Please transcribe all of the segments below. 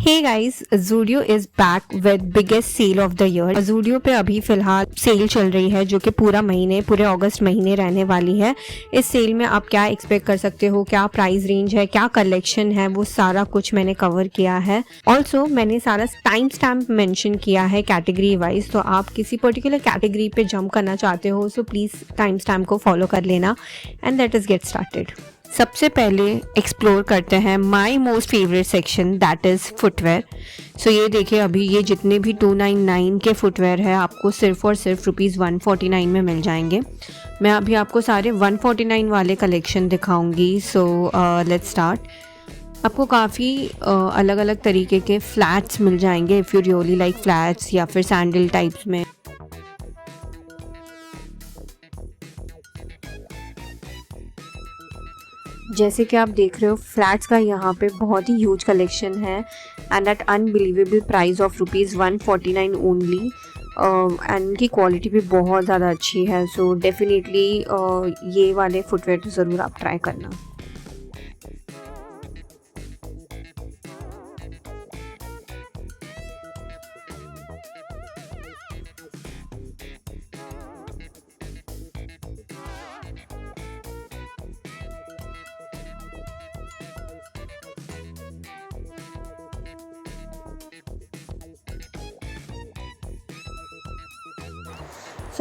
Hey guys, Zudio is back with biggest sale of the year. Zudio पे अभी फिलहाल cell चल रही है जो कि पूरे अगस्त महीने रहने वाली है। इस सेल में आप क्या एक्सपेक्ट कर सकते हो, क्या प्राइस रेंज है, क्या कलेक्शन है, वो सारा कुछ मैंने कवर किया है। ऑल्सो मैंने सारा टाइम स्टैम्प मेंशन किया है कैटेगरी वाइज, तो आप किसी पर्टिकुलर कैटेगरी पे जंप करना चाहते हो सो प्लीज़ टाइम स्टैम्प को फॉलो कर लेना and that is get started. सबसे पहले एक्सप्लोर करते हैं my most favourite section, that is footwear. So ये देखिए, अभी ये जितने भी 299 के फुटवेयर है आपको सिर्फ और सिर्फ ₹149 में मिल जाएंगे। मैं अभी आपको सारे 149 वाले कलेक्शन दिखाऊंगी। So let's start. आपको काफ़ी अलग अलग तरीके के फ्लैट्स मिल जाएंगे if you really like flats या फिर सैंडल टाइप्स में। जैसे कि आप देख रहे हो, फ्लैट्स का यहाँ पे बहुत ही ह्यूज कलेक्शन है and at unbelievable price of ₹149 only. And इनकी क्वालिटी भी बहुत ज़्यादा अच्छी है। सो डेफिनेटली ये वाले फुटवेयर तो ज़रूर आप ट्राई करना।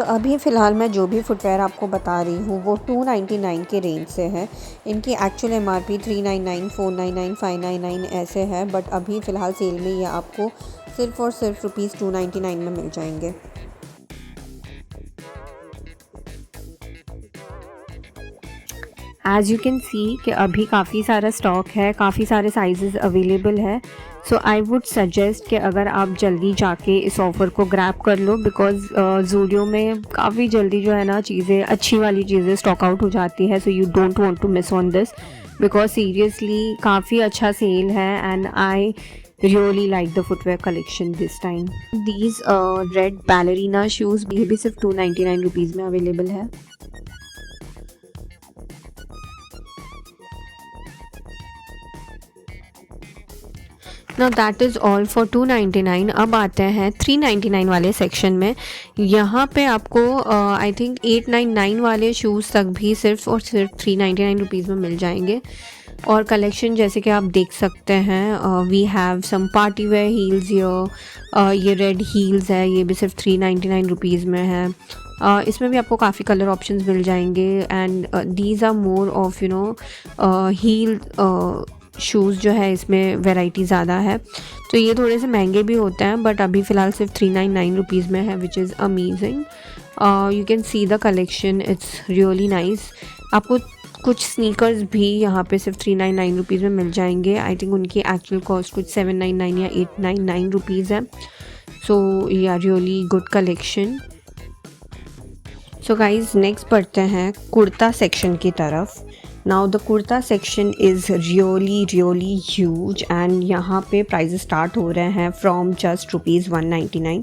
अभी फ़िलहाल मैं जो भी फुटवेयर आपको बता रही हूँ वो 299 के रेंज से है। इनकी एक्चुअल MRP 399, 499, 599 ऐसे है, बट अभी फ़िलहाल सेल में ये आपको सिर्फ़ और सिर्फ ₹299 में मिल जाएंगे। एज़ यू कैन सी कि अभी काफ़ी सारा स्टॉक है, काफ़ी सारे साइजेस अवेलेबल है। सो आई वुड सजेस्ट कि अगर आप जल्दी जाके इस ऑफ़र को ग्रैब कर लो, बिकॉज ज़ूडियो में काफ़ी जल्दी जो है ना चीज़ें, अच्छी वाली चीज़ें स्टॉक आउट हो जाती है। So you don't want to miss on this, because seriously काफ़ी अच्छा सेल है and I really like the footwear collection this time. These red ballerina shoes ये भी सिर्फ ₹299 में अवेलेबल है। Now that is all for 299। अब आते हैं 399 वाले सेक्शन में। यहाँ पे आपको आई थिंक 899 वाले शूज़ तक भी सिर्फ और सिर्फ ₹399 में मिल जाएंगे। और कलेक्शन जैसे कि आप देख सकते हैं, we have some party wear heels. ये रेड हील्स है, ये भी सिर्फ ₹399 में है। इसमें भी आपको काफ़ी कलर ऑप्शंस मिल जाएंगे and these are more of you know heel shoes जो है, इसमें वैरायटी ज़्यादा है। तो ये थोड़े से महंगे भी होते हैं, बट अभी फ़िलहाल सिर्फ ₹399 में है, which is amazing. You can see the collection, it's really nice. आपको कुछ स्नीकर्स भी यहाँ पे सिर्फ ₹399 में मिल जाएंगे। आई थिंक उनकी एक्चुअल कॉस्ट कुछ ₹799 या ₹899 है। सो ये are really good collection. So guys, next बढ़ते हैं कुर्ता सेक्शन की तरफ। Now the kurta section is really huge and यहाँ पे प्राइजेस स्टार्ट हो रहे हैं फ्रॉम जस्ट ₹199।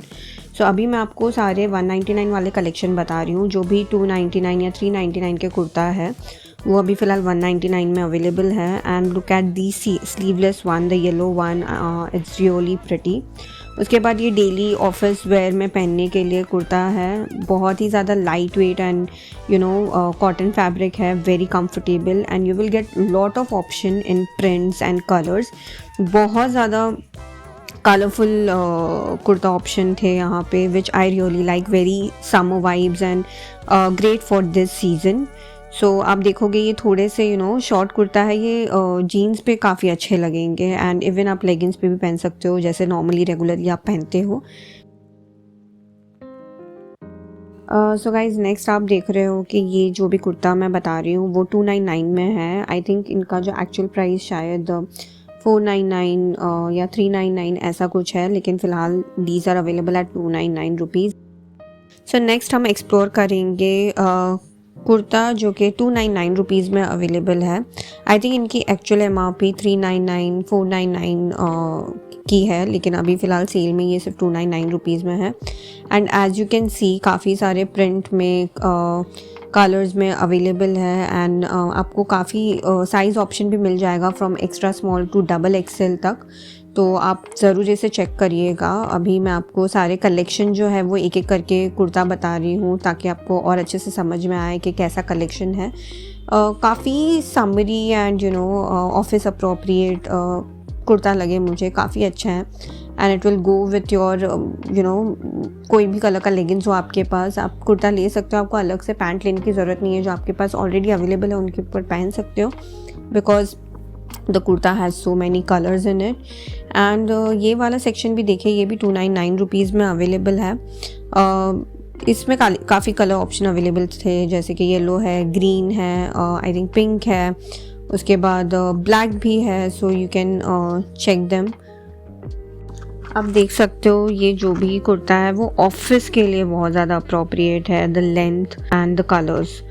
सो अभी मैं आपको सारे 199 वाले कलेक्शन बता रही हूँ। जो भी 299 या 399 के कुर्ता है वो अभी फ़िलहाल 199 में अवेलेबल है। And look at the sleeveless one, the yellow one, it's really pretty. उसके बाद ये डेली ऑफिस वेयर में पहनने के लिए कुर्ता है, बहुत ही ज़्यादा light weight and you know cotton fabric है, very comfortable and you will get lot of option in prints and colours. बहुत ज़्यादा कलरफुल कुर्ता ऑप्शन थे यहाँ पे, which I really like, very summer vibes and great for this season. So आप देखोगे ये थोड़े से यू नो शॉर्ट कुर्ता है, ये जीन्स पे काफ़ी अच्छे लगेंगे एंड इवन आप लेगिंग्स पे भी पहन सकते हो, जैसे नॉर्मली रेगुलरली आप पहनते हो। सो गाइज, नेक्स्ट आप देख रहे हो कि ये जो भी कुर्ता मैं बता रही हूँ वो 299 में है। आई थिंक इनका जो एक्चुअल प्राइस शायद 499 या 399 ऐसा कुछ है, लेकिन फ़िलहाल these are available at ₹299। So next हम एक्सप्लोर करेंगे कुर्ता जो कि ₹299 में अवेलेबल है। आई थिंक इनकी एक्चुअल MRP 399, 499 की है, लेकिन अभी फ़िलहाल सेल में ये सिर्फ ₹299 में है। एंड एज़ यू कैन सी काफ़ी सारे प्रिंट में कलर्स में अवेलेबल है एंड आपको काफ़ी साइज़ ऑप्शन भी मिल जाएगा from extra small to XXL तक। तो आप ज़रूर इसे चेक करिएगा। अभी मैं आपको सारे कलेक्शन जो है वो एक एक करके कुर्ता बता रही हूँ ताकि आपको और अच्छे से समझ में आए कि कैसा कलेक्शन है। काफ़ी summary and office appropriate kurta लगे मुझे, काफ़ी अच्छा है and it will go with your कोई भी कलर का लेगिंग्स हो आपके पास, आप कुर्ता ले सकते हो। आपको अलग से पैंट लेने की ज़रूरत नहीं है, जो आपके पास ऑलरेडी अवेलेबल है उनके ऊपर पहन सकते हो, because the kurta has so many colours in it. And ये वाला सेक्शन भी देखिए, ये भी 299 रुपीज़ में अवेलेबल है। इसमें काफ़ी कलर ऑप्शन अवेलेबल थे, जैसे कि येलो है, ग्रीन है, आई थिंक पिंक है, उसके बाद ब्लैक भी है। So you can check them. आप देख सकते हो ये जो भी कुर्ता है वो ऑफिस के लिए बहुत ज़्यादा अप्रोप्रिएट है, the length and the colours.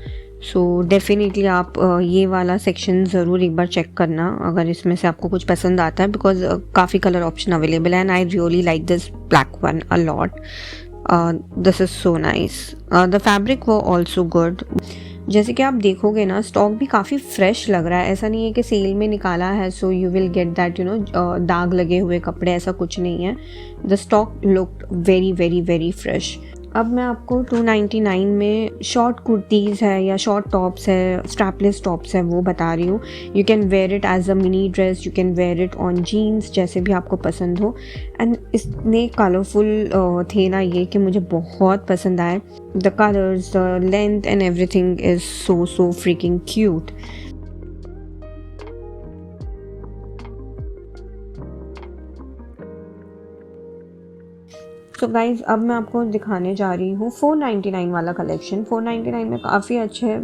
So definitely आप ये वाला सेक्शन ज़रूर एक बार चेक करना अगर इसमें से आपको कुछ पसंद आता है, बिकॉज काफ़ी कलर ऑप्शन अवेलेबल है and I really like this black one a lot. This is so nice. The fabric वो ऑल्सो गुड। जैसे कि आप देखोगे ना, स्टॉक भी काफ़ी फ्रेश लग रहा है, ऐसा नहीं है कि सेल में निकाला है so you will get that दाग लगे हुए कपड़े, ऐसा कुछ नहीं है। The stock looked very very very fresh. अब मैं आपको 299 में शॉर्ट कुर्तीज़ है या शॉर्ट टॉप्स है, स्ट्रैपलेस टॉप्स है, वो बता रही हूँ। You can wear it as a mini dress, you can wear it on jeans, जैसे भी आपको पसंद हो। एंड इतने कलरफुल थे ना ये कि मुझे बहुत पसंद आए। The colours, the length and everything is so freaking cute. तो गाइज अब मैं आपको दिखाने जा रही हूँ 499 वाला कलेक्शन। 499 में काफ़ी अच्छे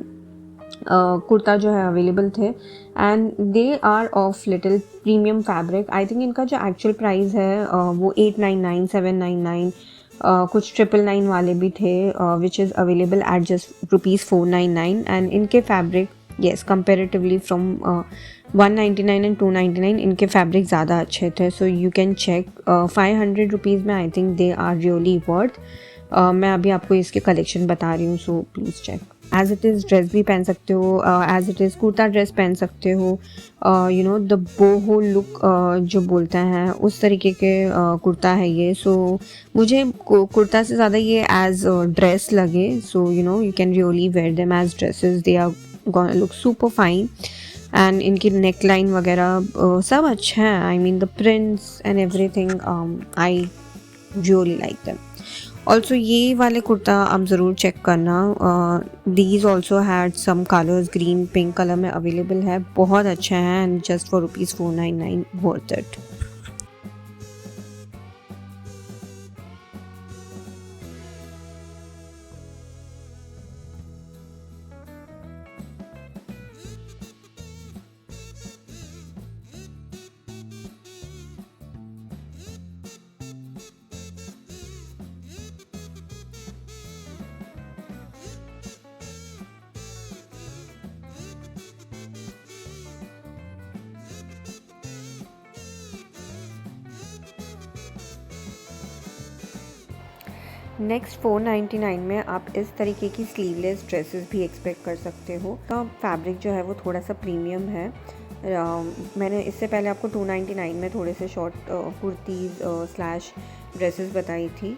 कुर्ता जो है अवेलेबल थे and they are of little premium fabric. I think इनका जो एक्चुअल प्राइस है वो 899, 799, कुछ 999 वाले भी थे, which is available at just ₹499। And इनके fabric yes comparatively from 199 and 299 इनके फैब्रिक ज़्यादा अच्छे थे। So you can check 500 rupees में I think they are really worth. मैं अभी आपको इसके कलेक्शन बता रही हूँ, so please check. As it is dress भी पहन सकते हो, as it is kurta dress पहन सकते हो। द बोहो लुक जो बोलते हैं उस तरीके के कुर्ता है ये। सो मुझे कुर्ता से ज़्यादा ये एज ड्रेस लगे। So you can really wear them as dresses, they are gonna look super fine. And इनकी नेक लाइन वगैरह सब अच्छा है। I mean the prints and everything, I really like them. Also ये वाले कुर्ता आप ज़रूर चेक करना। These also had some colours, green pink colour में अवेलेबल है, बहुत अच्छा है and just for ₹499 worth it. Next 499 में आप इस तरीके की स्लीवलेस ड्रेसेस भी एक्सपेक्ट कर सकते हो। तो फैब्रिक जो है वो थोड़ा सा प्रीमियम है। मैंने इससे पहले आपको 299 में थोड़े से शॉर्ट कुर्तीज़ स्लैश ड्रेसेस बताई थी।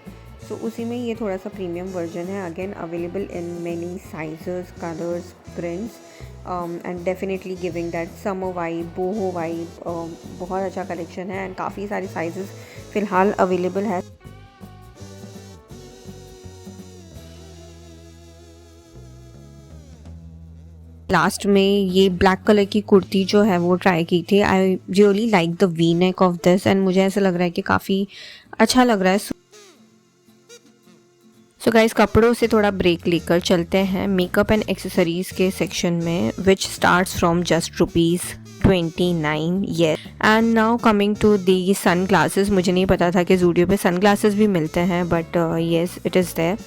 सो उसी में ये थोड़ा सा प्रीमियम वर्जन है। Again available in many sizes, colours, prints and definitely giving that summer vibe, बोहो vibe. बहुत अच्छा कलेक्शन है एंड काफ़ी सारे साइजेस फ़िलहाल अवेलेबल है। लास्ट में ये ब्लैक कलर की कुर्ती जो है वो ट्राई की थी। आई really like the V neck of this and मुझे ऐसा लग रहा है कि काफ़ी अच्छा लग रहा है। सो गाइस, कपड़ों से थोड़ा ब्रेक लेकर चलते हैं मेकअप एंड एक्सेसरीज़ के सेक्शन में, which starts from just ₹29। Yes, and now coming to the sunglasses. मुझे नहीं पता था कि ज़ूडियो पे सन ग्लासेस भी मिलते हैं, but yes it is there.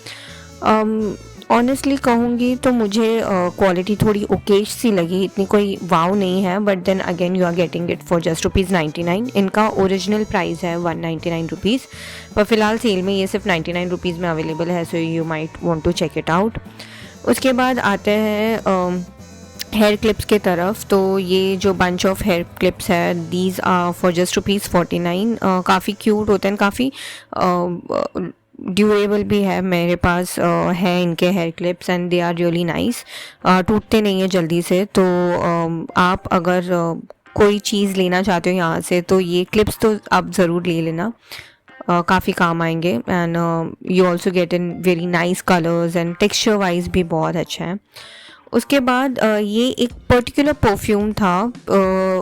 Honestly कहूँगी तो मुझे क्वालिटी थोड़ी ओकेश सी लगी, इतनी कोई वाव नहीं है, but then again you are getting it for just ₹99। इनका ओरिजिनल प्राइस है ₹199, पर फिलहाल सेल में ये सिर्फ ₹99 में अवेलेबल है। So you might want to check it out. उसके बाद आते हैं हेयर क्लिप्स के तरफ। तो ये जो बंच ऑफ हेयर क्लिप्स है दीज आर फॉर जस्ट ₹49। काफ़ी क्यूट होते हैं, काफ़ी ड्यूरेबल भी है। मेरे पास है इनके hair clips and they are really nice. टूटते नहीं है जल्दी से। तो आप अगर कोई चीज़ लेना चाहते हो यहाँ से तो ये क्लिप्स तो आप ज़रूर ले लेना, काफ़ी काम आएंगे। And you also get in very nice colours and texture wise भी बहुत अच्छा है। उसके बाद ये एक पर्टिकुलर परफ्यूम था,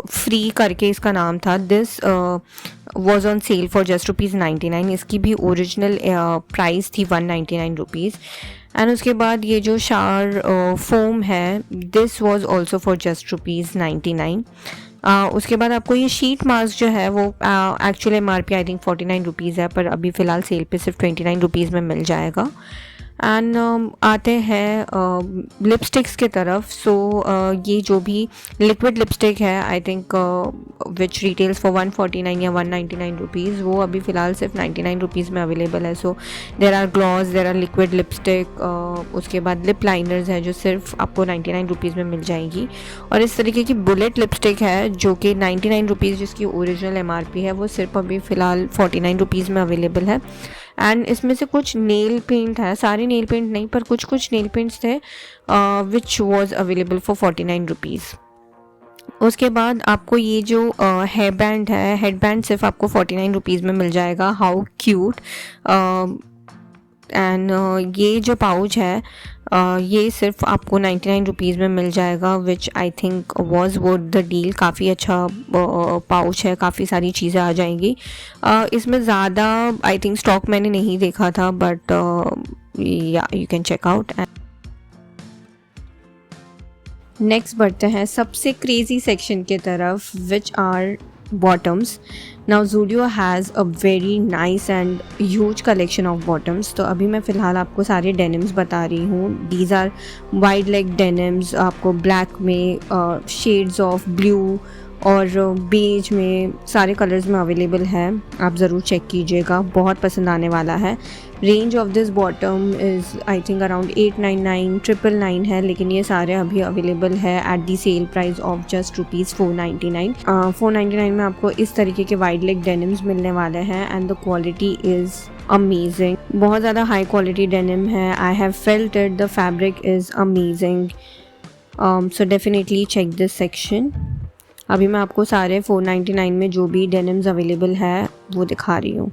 फ्री करके इसका नाम था। This was on sale for just ₹99। इसकी भी ओरिजिनल प्राइस थी ₹199। एंड उसके बाद ये जो शार फोम है this was also for just ₹99। उसके बाद आपको ये शीट मास्क जो है वो एक्चुअली MRP आई थिंक ₹49 है, पर अभी फ़िलहाल सेल पे सिर्फ ₹29 में मिल जाएगा। एंड आते हैं लिपस्टिक्स के तरफ। सो ये जो भी लिक्विड लिपस्टिक है I think which retails for ₹149 या ₹199, वो अभी फ़िलहाल सिर्फ ₹99 में अवेलेबल है। So there are gloss, there are liquid lipstick. उसके बाद लिप लाइनर्स है जो सिर्फ आपको ₹99 में मिल जाएगी। और इस तरीके की बुलेट लिपस्टिक है जो कि ₹99 जिसकी ओरिजिनल MRP है वो सिर्फ अभी फ़िलहाल ₹49 में अवेलेबल है। एंड इसमें से कुछ नेल पेंट है, सारे नेल पेंट नहीं पर कुछ कुछ नेल पेंट्स थे विच वॉज अवेलेबल फॉर ₹49। उसके बाद आपको ये जो हेयर बैंड है, हेड बैंड सिर्फ आपको ₹49 में मिल जाएगा। How cute. एंड ये जो पाउच है ये सिर्फ आपको ₹99 में मिल जाएगा, which I think was worth the deal. काफ़ी अच्छा पाउच है, काफ़ी सारी चीज़ें आ जाएंगी। इसमें ज़्यादा आई थिंक स्टॉक मैंने नहीं देखा था, but yeah you can check out. Next बढ़ते हैं सबसे क्रेजी सेक्शन के तरफ, which are bottoms. Now Zudio has a very nice and huge collection of bottoms. तो अभी मैं फ़िलहाल आपको सारे डेनिम्स बता रही हूँ। These are wide leg denims, आपको ब्लैक में, शेड्स ऑफ ब्लू और बेज में, सारे कलर्स में अवेलेबल है। आप ज़रूर चेक कीजिएगा, बहुत पसंद आने वाला है। Range of this bottom is I think around 899, 999 है, लेकिन ये सारे अभी अवेलेबल है at the sale price of just ₹499। 499 में आपको इस तरीके के वाइड लेग डेनिम्स मिलने वाले हैं and the quality is amazing. बहुत ज़्यादा हाई क्वालिटी डेनिम है। I have felt it, the fabric is amazing. So definitely check this section. अभी मैं आपको सारे 499 में जो भी डेनिम्स अवेलेबल है वो दिखा रही हूँ।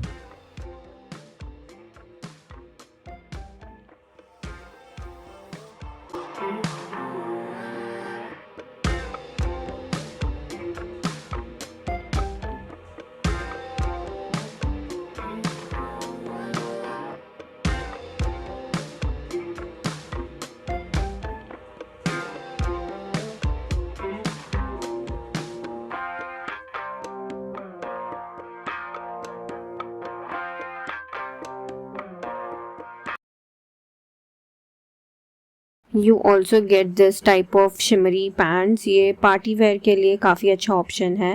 You also get this type of shimmery pants. ये पार्टी वेयर के लिए काफ़ी अच्छा ऑप्शन है।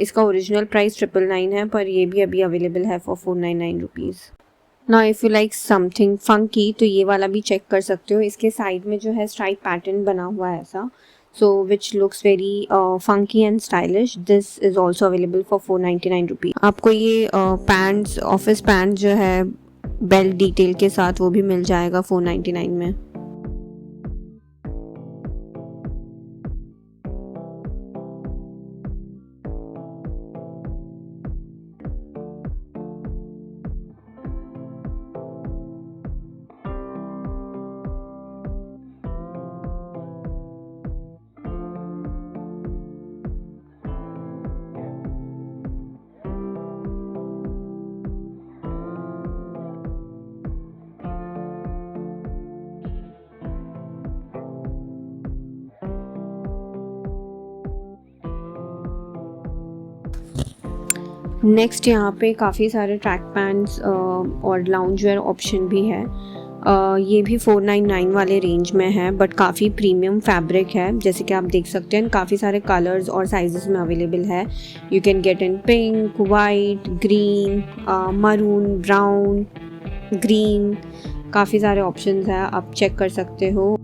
इसका ओरिजिनल प्राइस 999 है, पर ये भी अभी अवेलेबल है फॉर ₹499। ना if you like something funky तो ये वाला भी चेक कर सकते हो। इसके साइड में जो है स्ट्राइप पैटर्न बना हुआ है ऐसा, so which looks very funky and stylish. This is also available for ₹499। आपको ये पैंट्स, ऑफिस पैंट्स जो है बेल्ट डिटेल के साथ, वो भी मिल जाएगा $499 में। नेक्स्ट यहाँ पे काफ़ी सारे ट्रैक पैंट्स और लाउंज वेयर ऑप्शन भी है। ये भी 499 वाले रेंज में है, बट काफ़ी प्रीमियम फैब्रिक है। जैसे कि आप देख सकते हैं काफ़ी सारे कलर्स और साइजेस में अवेलेबल है। You can get in pink, white, green, maroon, brown, green, काफ़ी सारे ऑप्शंस हैं, आप चेक कर सकते हो।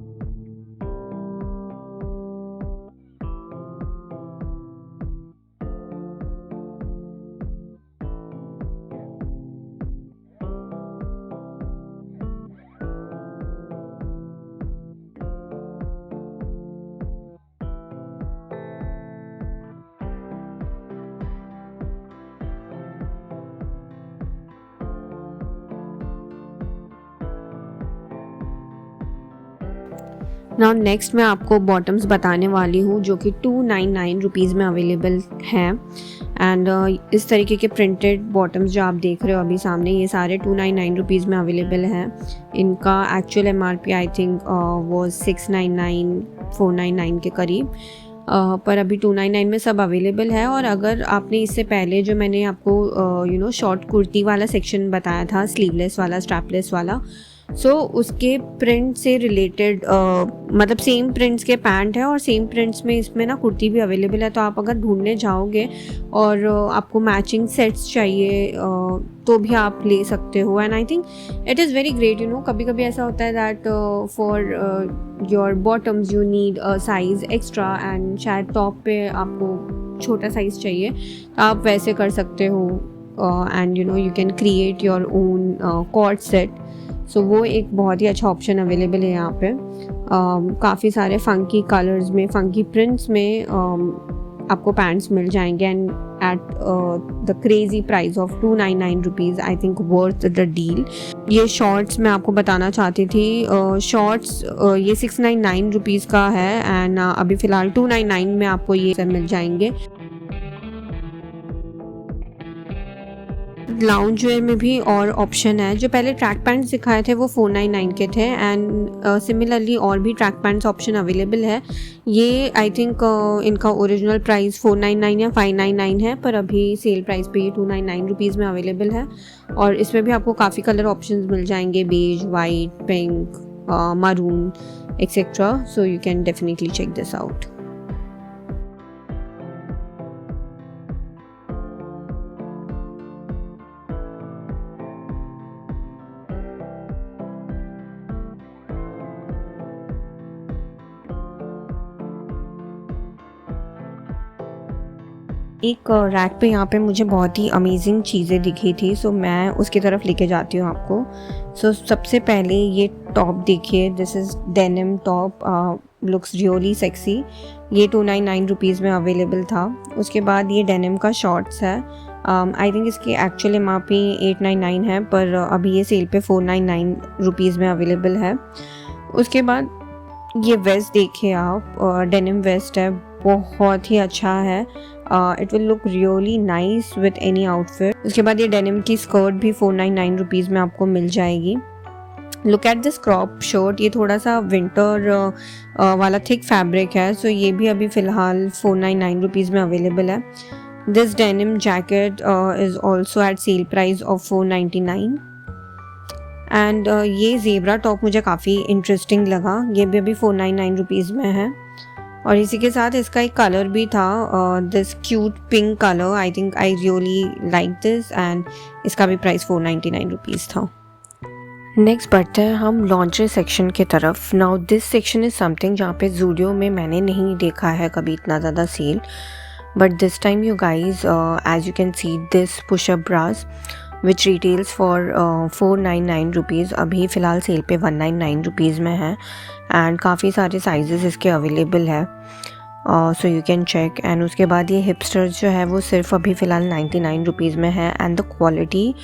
नाउ नेक्स्ट मैं आपको बॉटम्स बताने वाली हूँ जो कि 299 रुपीज़ में अवेलेबल हैं। एंड इस तरीके के प्रिंटेड बॉटम्स जो आप देख रहे हो अभी सामने, ये सारे 299 रुपीज़ में अवेलेबल हैं। इनका एक्चुअल MRP आई थिंक वो 699 499 के करीब, पर अभी 299 में सब अवेलेबल है। और अगर आपने इससे पहले जो मैंने आपको शॉर्ट कुर्ती वाला सेक्शन बताया था, स्लीवलेस वाला, स्ट्रैपलेस वाला, सो उसके प्रिंट से रिलेटेड मतलब सेम प्रिंट्स के पैंट है और सेम प्रिंट्स में इसमें ना कुर्ती भी अवेलेबल है। तो आप अगर ढूंढने जाओगे और आपको मैचिंग सेट्स चाहिए तो भी आप ले सकते हो। And I think it is very great, कभी कभी ऐसा होता है that for your bottoms you need size extra and शायद टॉप पे आपको छोटा साइज़ चाहिए, तो आप वैसे कर सकते हो। And you can create your own cord set. So वो एक बहुत ही अच्छा ऑप्शन अवेलेबल है यहाँ पे। काफ़ी सारे फंकी कलर्स में, फंकी प्रिंट्स में आपको पैंट्स मिल जाएंगे and at the crazy price of 299 rupees. I think worth the deal. ये शॉर्ट्स मैं आपको बताना चाहती थी। शॉर्ट्स ये 699 रुपीज़ का है एंड अभी फ़िलहाल 299 में आपको ये सब मिल जाएंगे। लाउंज वेयर में भी और ऑप्शन है। जो पहले ट्रैक पैंट्स दिखाए थे वो 499 के थे एंड सिमिलरली और भी ट्रैक पैंट्स ऑप्शन अवेलेबल है। ये आई थिंक इनका ओरिजिनल प्राइस 499 या 599 है, पर अभी सेल प्राइस पे ये 299 रुपीज़ में अवेलेबल है। और इसमें भी आपको काफ़ी कलर ऑप्शंस मिल जाएंगे, beige, white, pink, maroon etcetera. So you can definitely check this out. एक रैक पे यहाँ पे मुझे बहुत ही अमेजिंग चीज़ें दिखी थी, सो मैं उसकी तरफ लेके जाती हूँ आपको। सो सबसे पहले ये टॉप देखिए, this is denim top, looks really sexy. ये 299 रुपीज़ में अवेलेबल था। उसके बाद ये डेनिम का शॉर्ट्स है। आई थिंक इसकी एक्चुअल MRP 899 है, पर अभी ये सेल पे 499 रुपीज़ में अवेलेबल है। उसके बाद ये वेस्ट देखिए आप, डेनिम वेस्ट है, बहुत ही अच्छा है। It will look really nice with any outfit. उसके बाद ये डेनिम की स्कर्ट भी 499 रुपीज़ में आपको मिल जाएगी। Look at this crop shirt, ये थोड़ा सा विंटर वाला थिक फैब्रिक है, सो ये भी अभी फ़िलहाल 499 रुपीज़ में अवेलेबल है। This denim jacket is also eight sale price of 499। And ये ज़ेब्रा टॉप मुझे काफ़ी इंटरेस्टिंग लगा, ये भी अभी 499 रुपीज़ में है। और इसी के साथ इसका एक कलर भी था, this cute pink colour. I think I really like this and इसका भी प्राइस 499 रुपीज़ था। नेक्स्ट बढ़ते हैं हम लॉन्ड्री सेक्शन की तरफ। Now this section is something जहाँ पे ज़ूडियो में मैंने नहीं देखा है कभी इतना ज़्यादा sale, but this time you guys as you can see this pushup bras which retails for 499 rupees. अभी फ़िलहाल सेल पे 199 रुपीज़ में है एंड काफ़ी सारे साइजेस इसके अवेलेबल है, so you can check. And उसके बाद ये हिपस्टर्स जो है वो सिर्फ अभी फ़िलहाल 99 रुपीज़ में है। And the quality,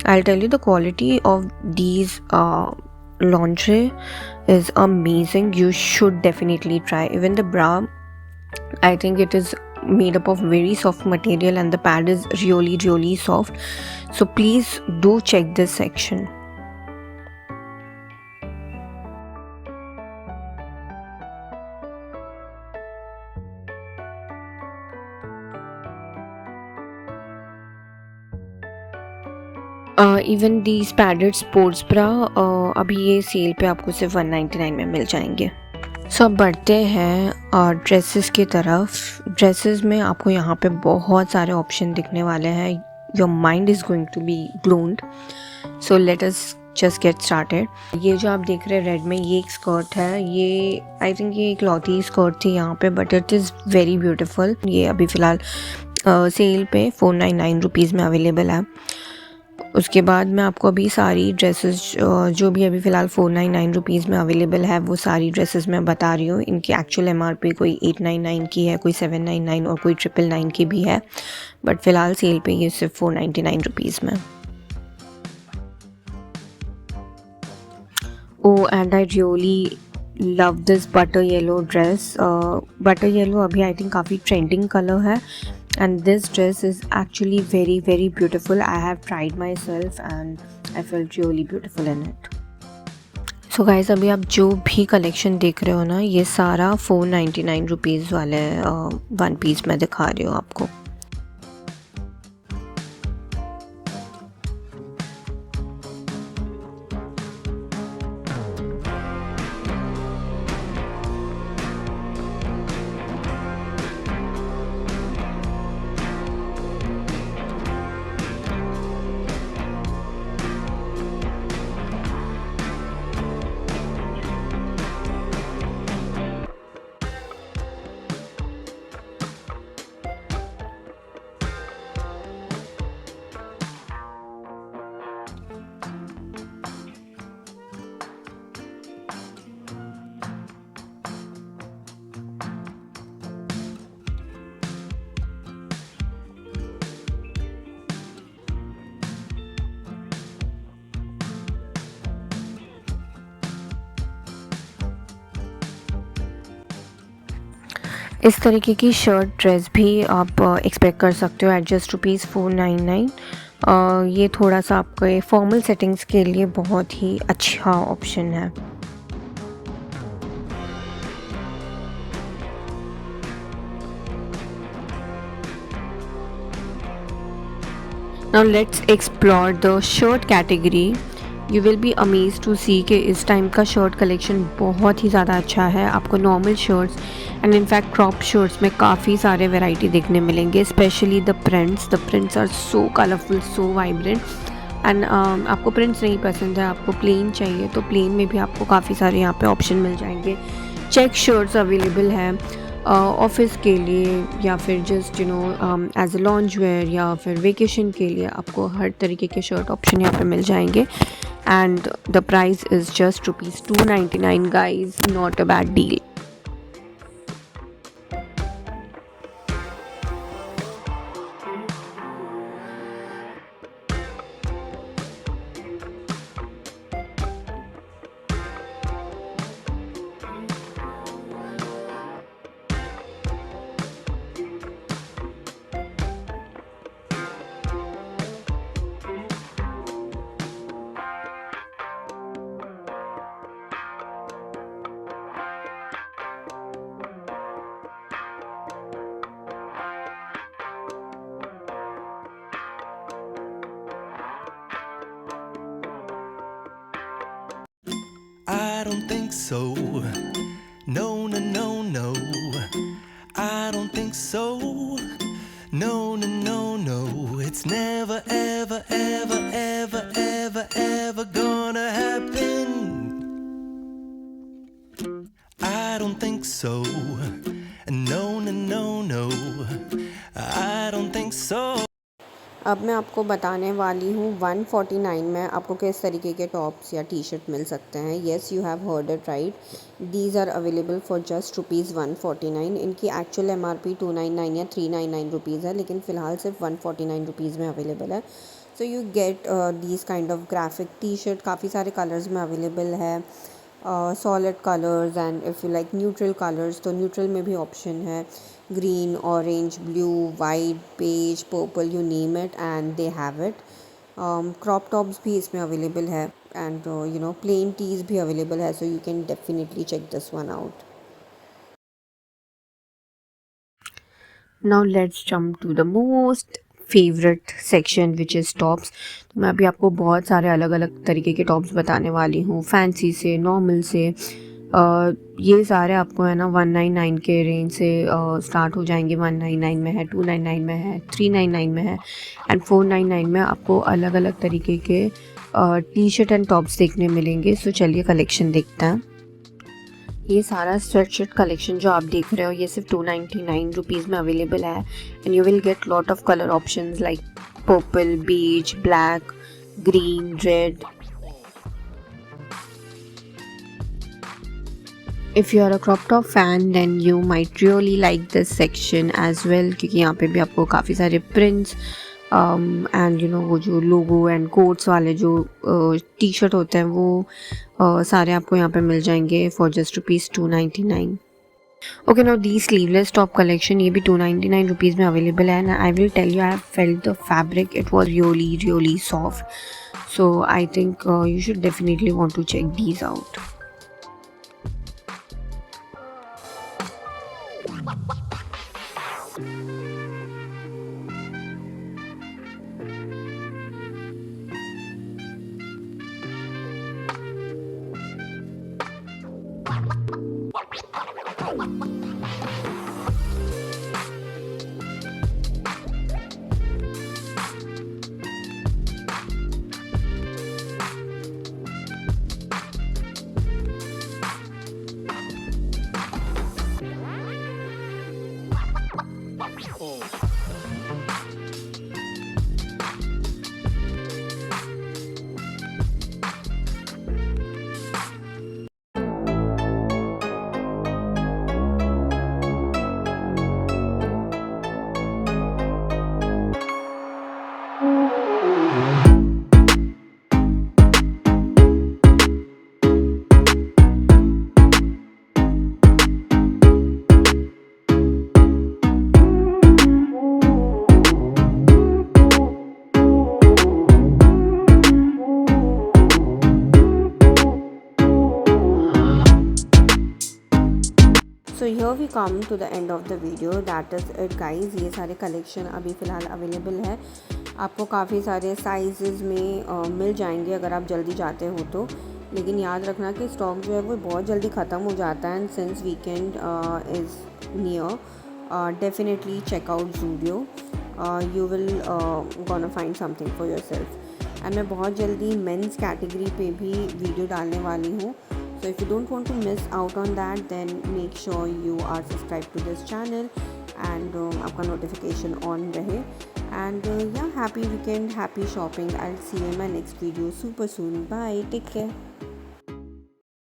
I tell you, the quality of these laundry is amazing. You should definitely try. Even the bra, I think it is made up of very soft material and the pad is really soft. So please do check this section. Even these padded sports bra अभी ये cell पे आपको सिर्फ 199 में मिल जाएंगे। सो अब बढ़ते हैं ड्रेसेस की तरफ। ड्रेसेस में आपको यहाँ पे बहुत सारे ऑप्शन दिखने वाले हैं। Your mind is going to be blown. So let us just get started. ये जो आप देख रहे हैं रेड में, ये एक स्कर्ट है। ये आई थिंक ये एक लॉटी स्कर्ट थी यहाँ पे, but it is very beautiful. ये अभी फ़िलहाल सेल पे 499 रुपीज़ में अवेलेबल है। उसके बाद मैं आपको अभी सारी ड्रेसेस जो भी अभी फ़िलहाल 499 रुपीज़ में अवेलेबल है वो सारी ड्रेसेस मैं बता रही हूँ। इनकी एक्चुअल MRP कोई 899 की है, कोई 799 और कोई 999 की भी है, बट फ़िलहाल सेल पे ये सिर्फ 499 रुपीज़ में। Oh, and I really love this butter yellow dress. Butter yellow अभी आई थिंक काफ़ी ट्रेंडिंग कलर है, and this dress is actually very beautiful. I have tried myself and I felt really beautiful in it. So guys, अभी आप जो भी collection देख रहे हो ना, ये सारा 499 रुपीज़ वाले वन पीस मैं दिखा रही हूँ आपको. इस तरीके की शर्ट ड्रेस भी आप एक्सपेक्ट कर सकते हो एट जस्ट रुपीज़ 499. ये थोड़ा सा आपके फॉर्मल सेटिंग्स के लिए बहुत ही अच्छा ऑप्शन है. Now let's explore the shirt category. You will be amazed to see कि इस टाइम का शर्ट कलेक्शन बहुत ही ज़्यादा अच्छा है. आपको normal shirts and in fact crop shirts में काफ़ी सारे वैरायटी देखने मिलेंगे. Specially the prints are so colourful, so vibrant. And आपको प्रिंट्स नहीं पसंद है, आपको प्लेन चाहिए, तो प्लेन में भी आपको काफ़ी सारे यहाँ पे ऑप्शन मिल जाएंगे. चेक शर्ट्स अवेलेबल है ऑफिस के लिए या फिर just as a lounge wear या फिर वेकेशन के लिए. आपको हर तरीके के शर्ट ऑप्शन यहाँ पे मिल जाएंगे. And the price is just rupees 299 guys. Not a bad deal. I don't think so. No, no, no, no. I don't think so. No, no, no, no. It's never, ever, ever, ever, ever, ever gonna happen. I don't think so. No, no, no, no. I don't think so. अब मैं आपको बताने वाली हूँ 149 में आपको किस तरीके के टॉप्स या टी शर्ट मिल सकते हैं. Yes, you have heard it right. These are available for just rupees 149. इनकी एक्चुअल MRP 299 या 399 रुपीज़ है, लेकिन फ़िलहाल सिर्फ 149 रुपीज़ में अवेलेबल है. So you get these kind of graphic T shirt. काफ़ी सारे कलर्स में अवेलेबल है, solid colours and if you like neutral colours तो न्यूट्रल में भी ऑप्शन है. Green, orange, blue, white, beige, purple, you name it and they have it. Crop tops भी इसमें अवेलेबल है एंड प्लेन टीज़ भी अवेलेबल है. So you can definitely check this one out. Now let's jump to the most favourite section which is tops. तो मैं अभी आपको बहुत सारे अलग अलग तरीके के टॉप्स बताने वाली हूँ, फैंसी से, नॉर्मल से. ये सारे आपको है ना 199 के रेंज से स्टार्ट हो जाएंगे. 199 में है, 299 में है, 399 में है एंड 499 में आपको अलग अलग तरीके के टी शर्ट एंड टॉप्स देखने मिलेंगे. सो चलिए कलेक्शन देखते हैं. ये सारा स्वेटशर्ट कलेक्शन जो आप देख रहे हो ये सिर्फ 299 रुपीज़ में अवेलेबल है and you will get lot of colour options like purple, beige, black, green, red. If you are a crop top fan then you might really like this section as well, क्योंकि यहाँ पे भी आपको काफ़ी सारे prints and you no वो जो logo and quotes वाले जो टी शर्ट होते हैं वो सारे आपको यहाँ पे मिल जाएंगे for just rupees 299. Okay, now the sleeveless top collection ये भी 299 रुपीज़ में अवेलेबल है. And I will tell you, I have felt the fabric, it was really soft. So I think you should definitely want to check these out. So here we come to the end of the video. That is it guys. ये सारे collection अभी फ़िलहाल available है. आपको काफ़ी सारे size में मिल जाएंगे अगर आप जल्दी जाते हो तो. लेकिन याद रखना कि स्टॉक जो है वो बहुत जल्दी ख़त्म हो जाता है. And since weekend is near, definitely check out Zudio. You will gonna find something for yourself. एंड मैं बहुत जल्दी मेंस कैटेगरी पे भी वीडियो डालने वाली हूँ. So if you don't want to miss out on that, then make sure you are subscribed to this channel and आपका notification on रहे. And yeah, happy weekend, happy shopping. I'll see you in my next video super soon. Bye, take care.